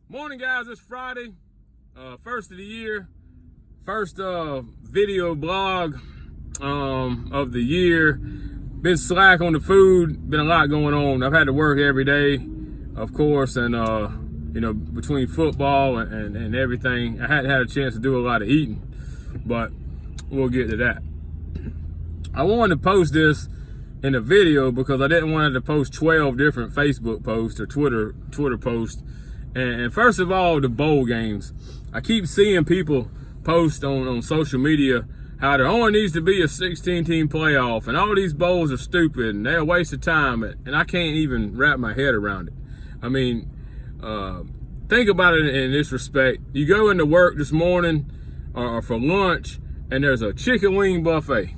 Morning, guys. It's Friday, first of the year, first video blog of the year. Been slack on the food, been a lot going on. I've had to work every day, of course, and between football and everything, I hadn't had a chance to do a lot of eating, but we'll get to that. I wanted to post this in a video because I didn't want to post 12 different Facebook posts or Twitter posts. And first of all, the bowl games. I keep seeing people post on social media how there only needs to be a 16-team playoff, and all these bowls are stupid and they're a waste of time, and I can't even wrap my head around it. I mean, think about it in this respect. You go into work this morning or for lunch, and there's a chicken wing buffet,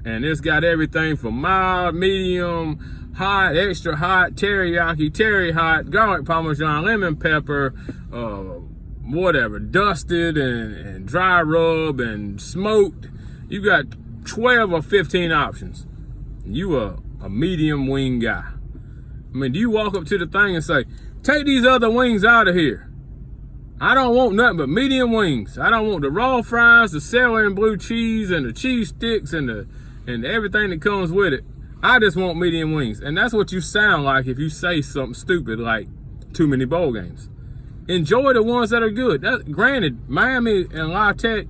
and it's got everything from mild, medium, hot, extra hot, teriyaki, terry hot, garlic parmesan, lemon pepper, whatever, dusted and dry rub and smoked. You got 12 or 15 options. You a medium wing guy. I mean, do you walk up to the thing and say, take these other wings out of here? I don't want nothing but medium wings. I don't want the raw fries, the celery and blue cheese, and the cheese sticks and everything that comes with it. I just want medium wings. And that's what you sound like if you say something stupid like too many bowl games. Enjoy the ones that are good. Granted, Miami and La Tech,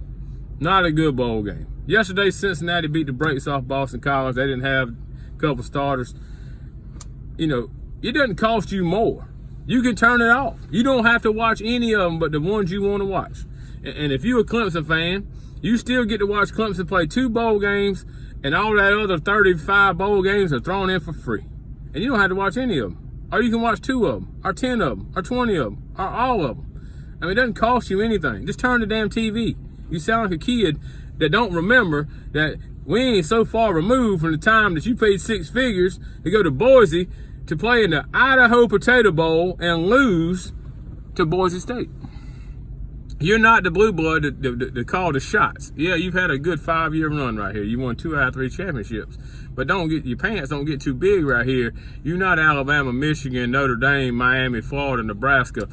not a good bowl game. Yesterday, Cincinnati beat the brakes off Boston College. They didn't have a couple starters. You know, it doesn't cost you more. You can turn it off. You don't have to watch any of them but the ones you want to watch. And if you're a Clemson fan, you still get to watch Clemson play 2 bowl games, and all that other 35 bowl games are thrown in for free. And you don't have to watch any of them. Or you can watch 2 of them, or 10 of them, or 20 of them, or all of them. I mean, it doesn't cost you anything. Just turn the damn TV. You sound like a kid that don't remember that we ain't so far removed from the time that you paid 6 figures to go to Boise to play in the Idaho Potato Bowl and lose to Boise State. You're not the blue blood to call the shots. Yeah, you've had a good 5-year run right here. You won 2 out of 3 championships. But your pants don't get too big right here. You're not Alabama, Michigan, Notre Dame, Miami, Florida, Nebraska,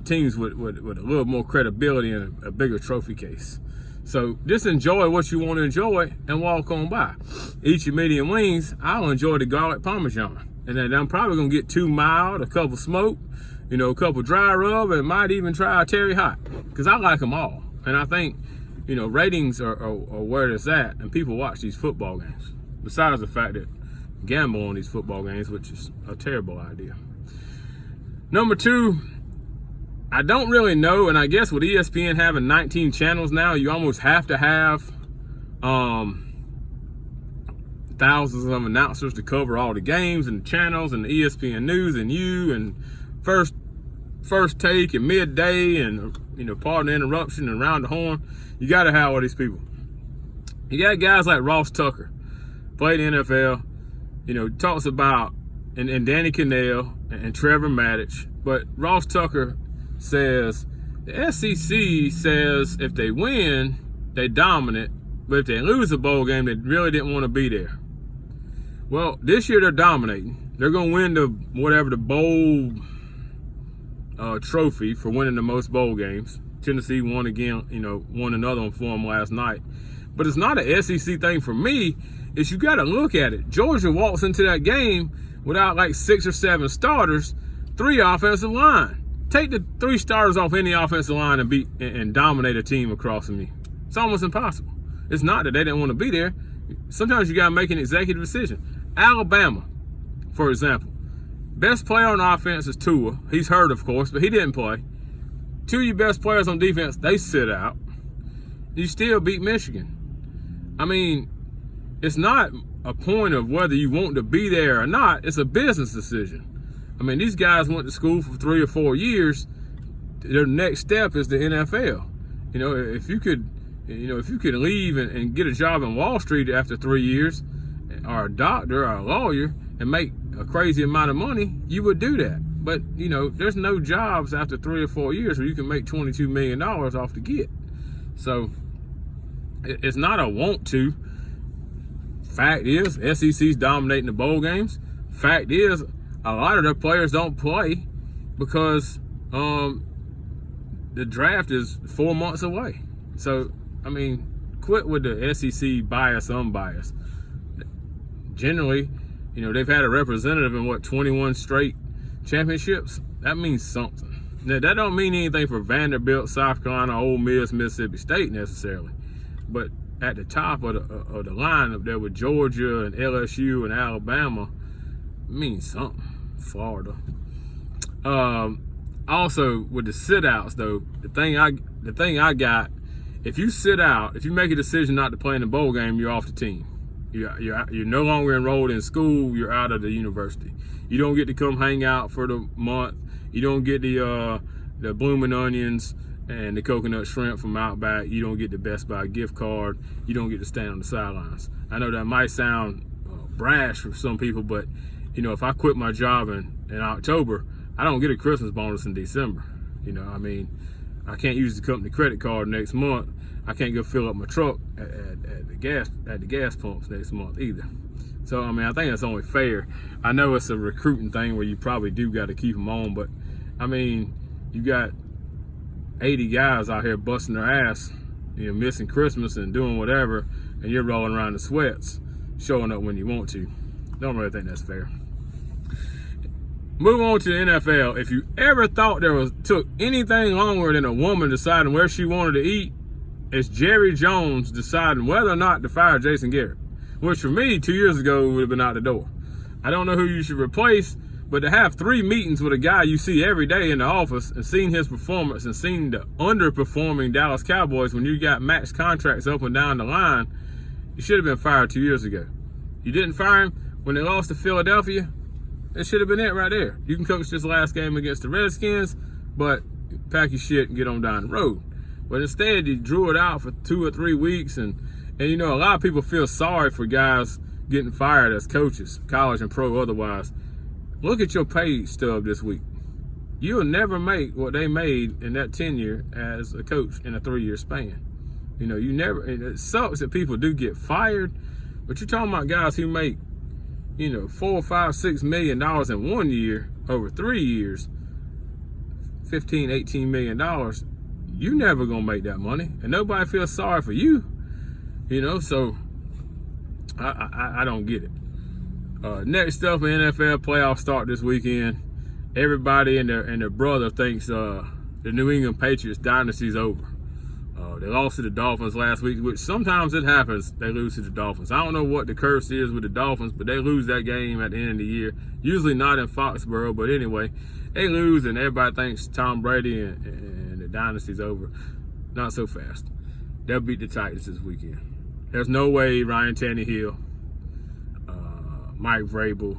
teams with a little more credibility and a bigger trophy case. So just enjoy what you want to enjoy and walk on by. Eat your medium wings. I'll enjoy the garlic parmesan. And then I'm probably going to get 2 mild, a couple smoked, a couple dry rub, and might even try a terry hot, because I like them all. And I think, ratings are where it's at, and people watch these football games. Besides the fact that gamble on these football games, which is a terrible idea. Number 2, I don't really know, and I guess with ESPN having 19 channels now, you almost have to have thousands of announcers to cover all the games and the channels and the ESPN News and you and First Take and Midday and Pardon the Interruption and Round the Horn. You got to have all these people. You got guys like Ross Tucker, played in the NFL, talks about and Danny Cannell and Trevor Maddich. But Ross Tucker says the SEC says if they win, they dominant, but if they lose a bowl game, they really didn't want to be there. Well, this year they're dominating. They're going to win the bowl trophy for winning the most bowl games. Tennessee won again, won another one for them last night. But it's not an SEC thing for me. It's you got to look at it. Georgia walks into that game without like 6 or 7 starters, 3 offensive line. Take the 3 starters off any offensive line and beat and dominate a team across from me. It's almost impossible. It's not that they didn't want to be there. Sometimes you got to make an executive decision. Alabama, for example. Best player on offense is Tua. He's hurt, of course, but he didn't play. 2 of your best players on defense, they sit out. You still beat Michigan. I mean, it's not a point of whether you want to be there or not. It's a business decision. I mean, these guys went to school for 3 or 4 years. Their next step is the NFL. If you could leave and get a job in Wall Street after 3 years, or a doctor or a lawyer, and make a crazy amount of money, you would do that. But, there's no jobs after 3 or 4 years where you can make $22 million off the get. So it's not a want to. Fact is, SEC's dominating the bowl games. Fact is, a lot of their players don't play because The draft is 4 months away. So, I mean, quit with the SEC bias, unbiased. Generally, they've had a representative in 21 straight championships. That means something. Now, that don't mean anything for Vanderbilt, South Carolina, Ole Miss, Mississippi State necessarily. But at the top of the line up there with Georgia and LSU and Alabama, it means something. Florida. Also, with the sit-outs, though, the thing I got, if you sit out, if you make a decision not to play in the bowl game, you're off the team. You're no longer enrolled in school. You're out of the university. You don't get to come hang out for the month. You don't get the blooming onions and the coconut shrimp from Outback. You don't get the Best Buy gift card. You don't get to stand on the sidelines. I know that might sound brash for some people, but if I quit my job in October, I don't get a Christmas bonus in December. I can't use the company credit card next month. I can't go fill up my truck at the gas pumps next month either. So, I think that's only fair. I know it's a recruiting thing where you probably do got to keep them on, but, you got 80 guys out here busting their ass, missing Christmas and doing whatever, and you're rolling around in sweats, showing up when you want to. Don't really think that's fair. Move on to the NFL. If you ever thought took anything longer than a woman deciding where she wanted to eat, it's Jerry Jones deciding whether or not to fire Jason Garrett, which for me 2 years ago would have been out the door. I don't know who you should replace, but to have 3 meetings with a guy you see every day in the office and seen his performance and seen the underperforming Dallas Cowboys when you got max contracts up and down the line, you should have been fired 2 years ago. You didn't fire him when they lost to Philadelphia. It should have been it right there. You can coach this last game against the Redskins, but pack your shit and get on down the road. But instead, you drew it out for 2 or 3 weeks, and a lot of people feel sorry for guys getting fired as coaches, college and pro otherwise. Look at your pay stub this week. You'll never make what they made in that tenure as a coach in a 3-year span. You never. And it sucks that people do get fired, but you're talking about guys who make, $4, $5, $6 million in 1 year over 3 years, $15, $18 million. You never gonna make that money, and nobody feels sorry for you. So I don't get it. Next up, the NFL playoffs start this weekend. Everybody and their brother thinks the New England Patriots dynasty's over. They lost to the Dolphins last week, which sometimes it happens. They lose to the Dolphins. I don't know what the curse is with the Dolphins, but they lose that game at the end of the year. Usually not in Foxborough, but anyway, they lose, and everybody thinks Tom Brady and the dynasty's over. Not so fast. They'll beat the Titans this weekend. There's no way Ryan Tannehill, Mike Vrabel,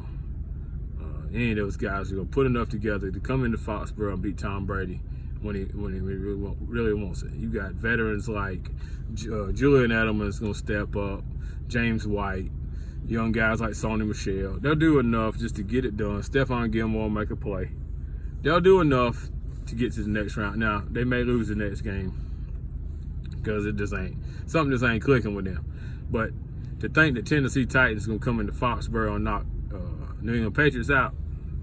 any of those guys are going to put enough together to come into Foxborough and beat Tom Brady when he really wants it. You got veterans like Julian Edelman's going to step up, James White, young guys like Sonny Michel. They'll do enough just to get it done. Stephon Gilmore make a play. They'll do enough to get to the next round. Now, they may lose the next game because something just ain't clicking with them. But to think that Tennessee Titans is going to come into Foxborough and knock New England Patriots out,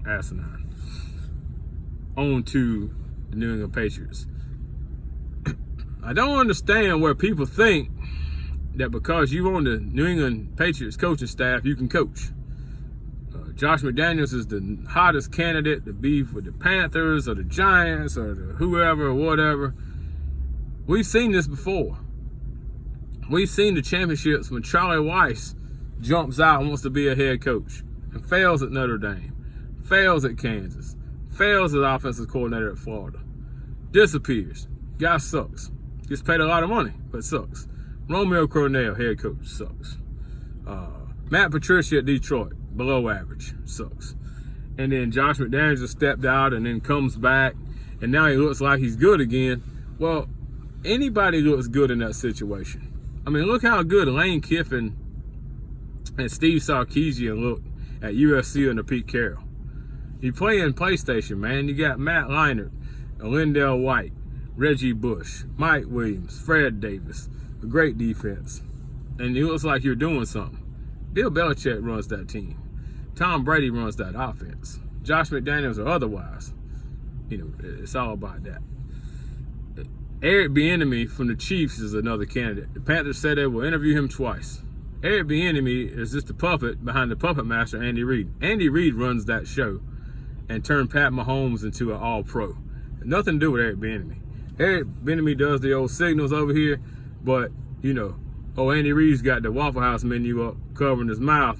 asinine. On to the New England Patriots. I don't understand where people think that because you on the New England Patriots coaching staff, you can coach. Josh McDaniels is the hottest candidate to be with the Panthers or the Giants or the whoever or whatever. We've seen this before. We've seen the championships when Charlie Weiss jumps out and wants to be a head coach and fails at Notre Dame, fails at Kansas, fails as offensive coordinator at Florida, disappears. Guy sucks. Gets paid a lot of money, but sucks. Romeo Crennel, head coach, sucks. Matt Patricia at Detroit, below average, sucks. And then Josh McDaniels stepped out and then comes back, and now he looks like he's good again. Well, anybody looks good in that situation. I mean, look how good Lane Kiffin and Steve Sarkisian look at USC under Pete Carroll. You play in PlayStation, man. You got Matt Leinart, Lindell White, Reggie Bush, Mike Williams, Fred Davis. A great defense. And it looks like you're doing something. Bill Belichick runs that team. Tom Brady runs that offense. Josh McDaniels or otherwise. it's all about that. Eric Bieniemy from the Chiefs is another candidate. The Panthers said they will interview him twice. Eric Bieniemy is just a puppet behind the puppet master, Andy Reid. Andy Reid runs that show and turned Pat Mahomes into an all-pro. Nothing to do with Eric Bieniemy. Eric Bieniemy does the old signals over here, but, Andy Reid's got the Waffle House menu up, covering his mouth,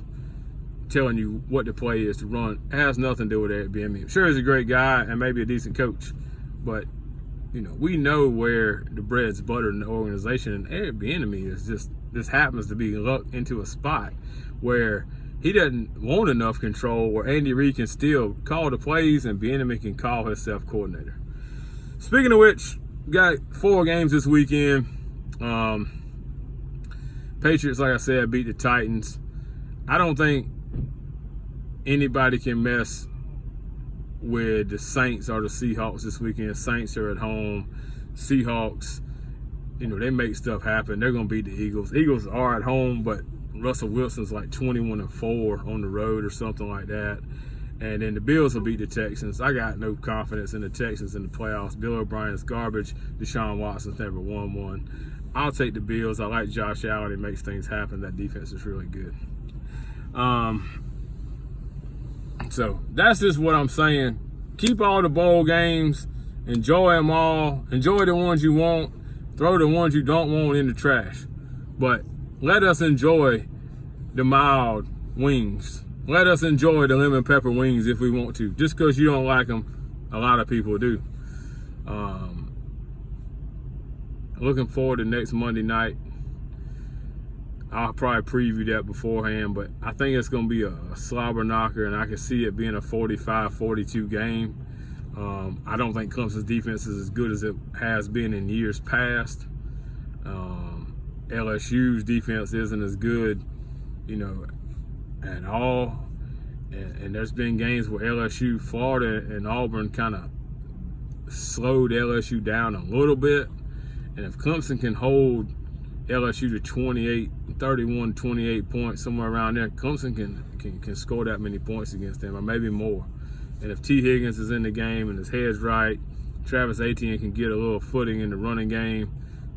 telling you what the play is to run. It has nothing to do with Eric Bieniemy. I'm sure he's a great guy and maybe a decent coach, but we know where the bread's buttered in the organization, and Eric Bieniemy is this happens to be lucked into a spot where he doesn't want enough control, where Andy Reid can still call the plays and Bieniemy can call himself coordinator. Speaking of which, got 4 games this weekend. Patriots, like I said, beat the Titans. I don't think anybody can mess with the Saints or the Seahawks this weekend. Saints are at home. Seahawks, they make stuff happen. They're going to beat the Eagles. Eagles are at home, but Russell Wilson's like 21-4 on the road or something like that. And then the Bills will beat the Texans. I got no confidence in the Texans in the playoffs. Bill O'Brien's garbage. Deshaun Watson's never won one. I'll take the Bills. I like Josh Allen. He makes things happen. That defense is really good. So that's just what I'm saying. Keep all the bowl games. Enjoy them all. Enjoy the ones you want. Throw the ones you don't want in the trash. But let us enjoy the mild wings. Let us enjoy the lemon pepper wings if we want to. Just because you don't like them, a lot of people do. Looking forward to next Monday night. I'll probably preview that beforehand, but I think it's going to be a slobber knocker, and I can see it being a 45-42 game. I don't think Clemson's defense is as good as it has been in years past. LSU's defense isn't as good, at all. And there's been games where LSU, Florida, and Auburn kind of slowed LSU down a little bit. And if Clemson can hold LSU to 31, 28 points, somewhere around there, Clemson can score that many points against them, or maybe more. And if T. Higgins is in the game and his head's right, Travis Etienne can get a little footing in the running game,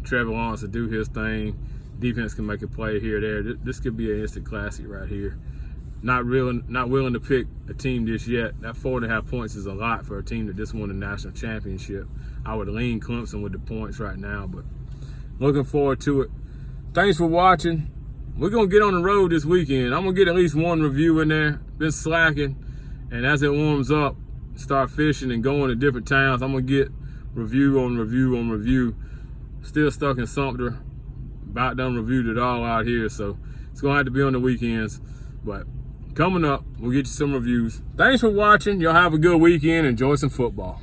Trevor Lawrence to do his thing, defense can make a play here or there. This could be an instant classic right here. Not willing to pick a team just yet. That 4.5 points is a lot for a team that just won the national championship. I would lean Clemson with the points right now, but looking forward to it. Thanks for watching. We're going to get on the road this weekend. I'm going to get at least one review in there. Been slacking. And as it warms up, start fishing and going to different towns, I'm going to get review on review on review. Still stuck in Sumter. About done reviewed it all out here, so it's going to have to be on the weekends. But coming up, we'll get you some reviews. Thanks for watching. Y'all have a good weekend. Enjoy some football.